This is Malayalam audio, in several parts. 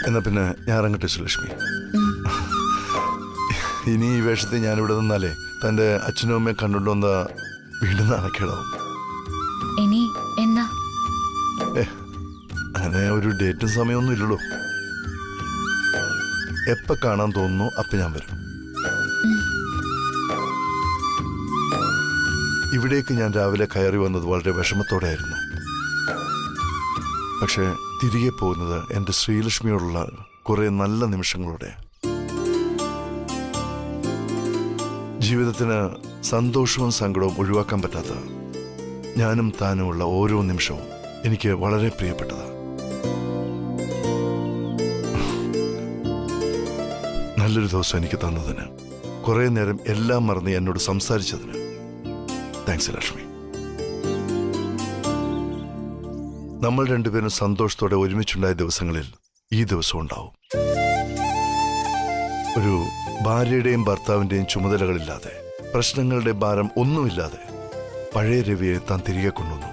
എന്നാ പിന്നെ ഞാൻ ഇറങ്ങട്ടെ സുലക്ഷ്മി. ഇനി ഈ വേഷത്തിൽ ഞാനിവിടെ നിന്നാലേ തൻ്റെ അച്ഛനും അമ്മയെ കണ്ടുകൊണ്ടുവന്ന വീണ്ടും നാണക്കേടാവും. ഇനി എന്നാ? അങ്ങനെ ഒരു ഡേറ്റും സമയമൊന്നും ഇല്ലല്ലോ. എപ്പോ കാണാൻ തോന്നുന്നു അപ്പൊ ഞാൻ വരും. ഇവിടേക്ക് ഞാൻ രാവിലെ കയറി വന്നത് വളരെ വിഷമത്തോടെ ആയിരുന്നു. പക്ഷെ തിരികെ പോകുന്നത് എൻ്റെ ശ്രീലക്ഷ്മിയോടുള്ള കുറെ നല്ല നിമിഷങ്ങളോടെ. ജീവിതത്തിന് സന്തോഷവും സങ്കടവും ഒഴിവാക്കാൻ പറ്റാത്ത ഞാനും താനുമുള്ള ഓരോ നിമിഷവും എനിക്ക് വളരെ പ്രിയപ്പെട്ടതാണ്. നല്ലൊരു ദിവസം എനിക്ക് തന്നതിന്, കുറെ നേരം എല്ലാം മറന്ന് എന്നോട് സംസാരിച്ചതിന് താങ്ക്സ് ലക്ഷ്മി. നമ്മൾ രണ്ടുപേരും സന്തോഷത്തോടെ ഒരുമിച്ചുണ്ടായ ദിവസങ്ങളിൽ ഈ ദിവസം ഉണ്ടാവും. ഒരു ഭാര്യയുടെയും ഭർത്താവിന്റെയും ചുമതലകളില്ലാതെ, പ്രശ്നങ്ങളുടെ ഭാരം ഒന്നുമില്ലാതെ പഴയ രവിയെ താൻ തിരികെ കൊണ്ടുവന്നു.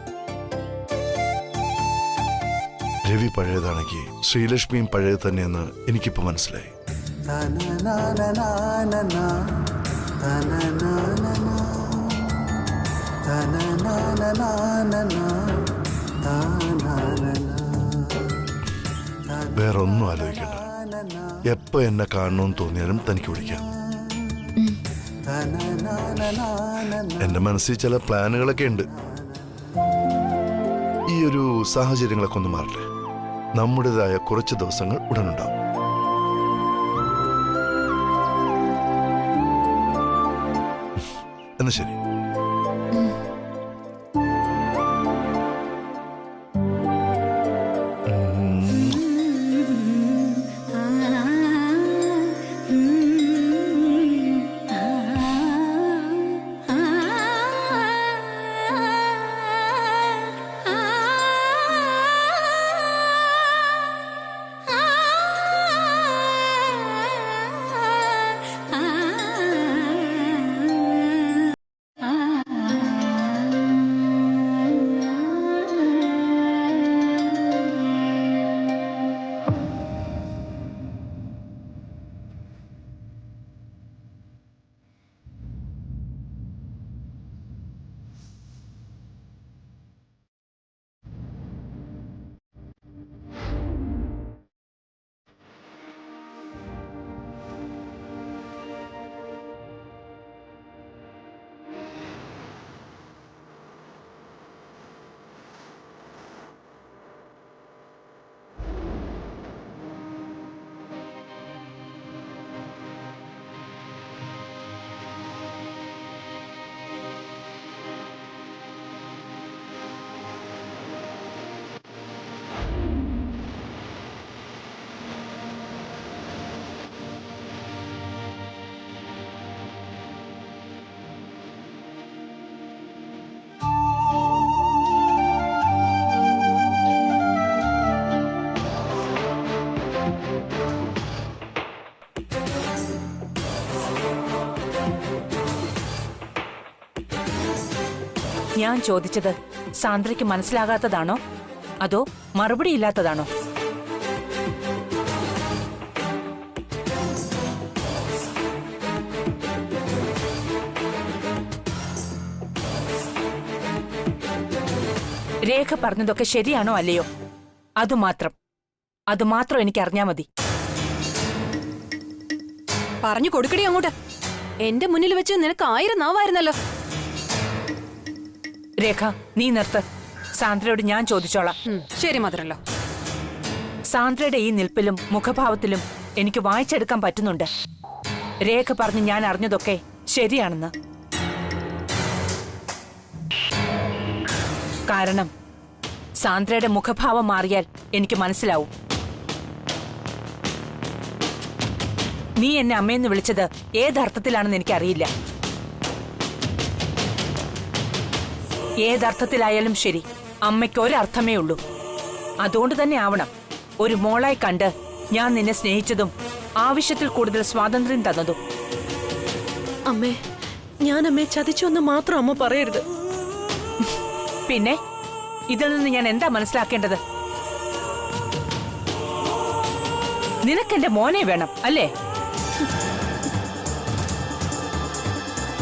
രവി പഴയതാണെങ്കിൽ ശ്രീലക്ഷ്മിയും പഴയത് തന്നെയെന്ന് എനിക്കിപ്പോ മനസ്സിലായി. വേറൊന്നും ആലോചിക്കണ്ട. എപ്പോ എന്നെ കാണണമെന്ന് തോന്നിയാലും തനിക്ക് വിളിക്കാം. എന്റെ മനസ്സിൽ ചില പ്ലാനുകളൊക്കെ ഉണ്ട്. ഈ ഒരു സാഹചര്യങ്ങളൊക്കെ ഒന്ന് മാറില്ലേ, നമ്മുടേതായ കുറച്ച് ദിവസങ്ങൾ ഉടനുണ്ടാവും. എന്നാ ശരി. ഞാൻ ചോദിച്ചത് സാന്ദ്രയ്ക്ക് മനസ്സിലാകാത്തതാണോ അതോ മറുപടി ഇല്ലാത്തതാണോ? രേഖ പറഞ്ഞതൊക്കെ ശരിയാണോ അല്ലയോ? അതുമാത്രം എനിക്ക് അറിഞ്ഞാ മതി. പറഞ്ഞു കൊടുക്കടി അങ്ങോട്ട്. എന്റെ മുന്നിൽ വെച്ച് നിനക്ക് 1000 നാവായിരുന്നല്ലോ. രേഖ, നീ നിർത്ത്. സാന്ദ്രയോട് ഞാൻ ചോദിച്ചോളാം. ശരി മാത്രല്ലോ. സാന്ദ്രയുടെ ഈ നിൽപ്പിലും മുഖഭാവത്തിലും എനിക്ക് വായിച്ചെടുക്കാൻ പറ്റുന്നുണ്ട് രേഖ പറഞ്ഞ് ഞാൻ അറിഞ്ഞതൊക്കെ ശരിയാണെന്ന്. കാരണം സാന്ദ്രയുടെ മുഖഭാവം മാറിയാൽ എനിക്ക് മനസ്സിലാവും. നീ എന്നെ അമ്മയെന്ന് വിളിച്ചത് ഏതർത്ഥത്തിലാണെന്ന് എനിക്കറിയില്ല. ഏതർത്ഥത്തിലായാലും ശരി, അമ്മയ്ക്ക് ഒരർത്ഥമേ ഉള്ളൂ. അതുകൊണ്ട് തന്നെ ആവണം ഒരു മോളായി കണ്ട് ഞാൻ നിന്നെ സ്നേഹിച്ചതും ആവശ്യത്തിൽ കൂടുതൽ സ്വാതന്ത്ര്യം തന്നതും. അമ്മേ, ഞാൻ അമ്മയെ ചതിച്ചു എന്ന് മാത്രം അമ്മ പറയരുത്. പിന്നെ ഇതിൽ നിന്ന് ഞാൻ എന്താ മനസ്സിലാക്കേണ്ടത്? നിനക്കെന്റെ മോനെ വേണം അല്ലേ?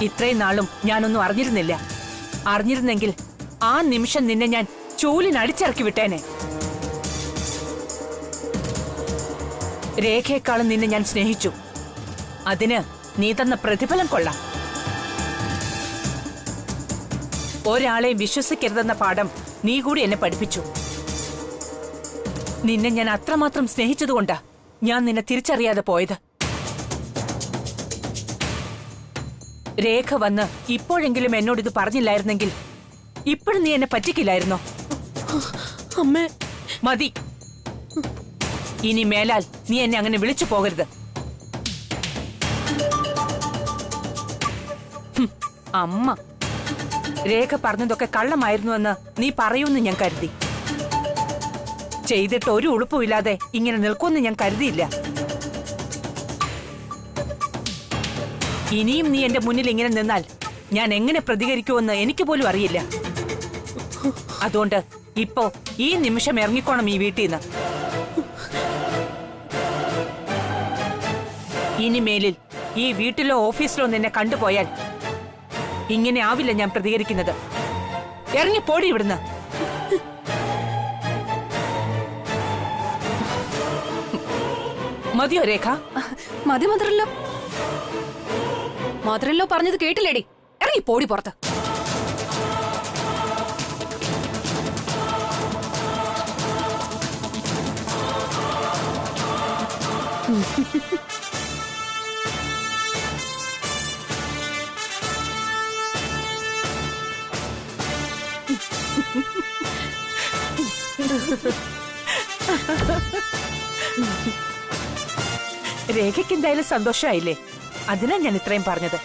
ഇത്രയും നാളും ഞാനൊന്നും അറിഞ്ഞിരുന്നില്ല. അറിഞ്ഞിരുന്നെങ്കിൽ ആ നിമിഷം നിന്നെ ഞാൻ ചൂലിനടിച്ചിറക്കി വിട്ടേനെ. രേഖയെക്കാളും നിന്നെ ഞാൻ സ്നേഹിച്ചു. അതിന് നീ തന്ന പ്രതിഫലം കൊള്ളാം. ഒരാളെ വിശ്വസിക്കരുതെന്ന പാഠം നീ കൂടി എന്നെ പഠിപ്പിച്ചു. നിന്നെ ഞാൻ അത്രമാത്രം സ്നേഹിച്ചതുകൊണ്ടാ ഞാൻ നിന്നെ തിരിച്ചറിയാതെ പോയത്. രേഖ വന്ന് ഇപ്പോഴെങ്കിലും എന്നോട് ഇത് പറഞ്ഞില്ലായിരുന്നെങ്കിൽ ഇപ്പോഴും നീ എന്നെ പറ്റിക്കില്ലായിരുന്നോ? അമ്മേ, മതി. ഇനി മേലാൽ നീ എന്നെ അങ്ങനെ വിളിച്ചു പോകരുത്. അമ്മ, രേഖ പറഞ്ഞതൊക്കെ കള്ളമായിരുന്നുവെന്ന് നീ പറയൂന്ന് ഞാൻ കരുതി. ചെയ്തിട്ട് ഒരു ഉളുപ്പുമില്ലാതെ ഇങ്ങനെ നിൽക്കുമെന്ന് ഞാൻ കരുതിയില്ല. ഇനിയും നീ എന്റെ മുന്നിൽ ഇങ്ങനെ നിന്നാൽ ഞാൻ എങ്ങനെ പ്രതികരിക്കുമെന്ന് എനിക്ക് പോലും അറിയില്ല. അതുകൊണ്ട് ഇപ്പോ ഈ നിമിഷം ഇറങ്ങിക്കോണം ഈ വീട്ടിൽ നിന്ന്. ഇനി മേലിൽ ഈ വീട്ടിലോ ഓഫീസിലോ നിന്നെ കണ്ടുപോയാൽ ഇങ്ങനെ ആവില്ല ഞാൻ പ്രതികരിക്കുന്നത്. ഇറങ്ങിപ്പോടി ഇവിടുന്ന്. മതിയോ രേഖ? മതി മദറല്ലോ. മദറല്ലോ പറഞ്ഞത് കേട്ടില്ലേടി? ഇറങ്ങി പോടി പുറത്ത്. രേഖയ്ക്ക് എന്തായാലും സന്തോഷമായില്ലേ? അതിനാ ഞാൻ ഇത്രയും പറഞ്ഞത്.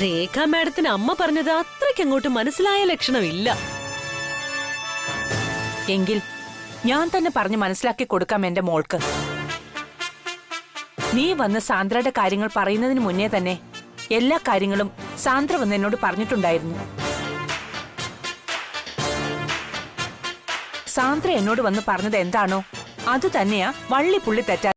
രേഖ മാഡത്തിന് അമ്മ പറഞ്ഞത് അത്രയ്ക്ക് അങ്ങോട്ട് മനസ്സിലായ ലക്ഷണമില്ല. എങ്കിൽ ഞാൻ തന്നെ പറഞ്ഞു മനസ്സിലാക്കി കൊടുക്കാം എന്റെ മോൾക്ക്. നീ വന്ന് സാന്ദ്രയുടെ കാര്യങ്ങൾ പറയുന്നതിന് മുന്നേ തന്നെ എല്ലാ കാര്യങ്ങളും സാന്ദ്ര വന്ന് എന്നോട് പറഞ്ഞിട്ടുണ്ടായിരുന്നു. സാന്ദ്ര എന്നോട് വന്ന് പറഞ്ഞത് എന്താണോ അത് തന്നെയാ വള്ളി പുള്ളി തെറ്റാ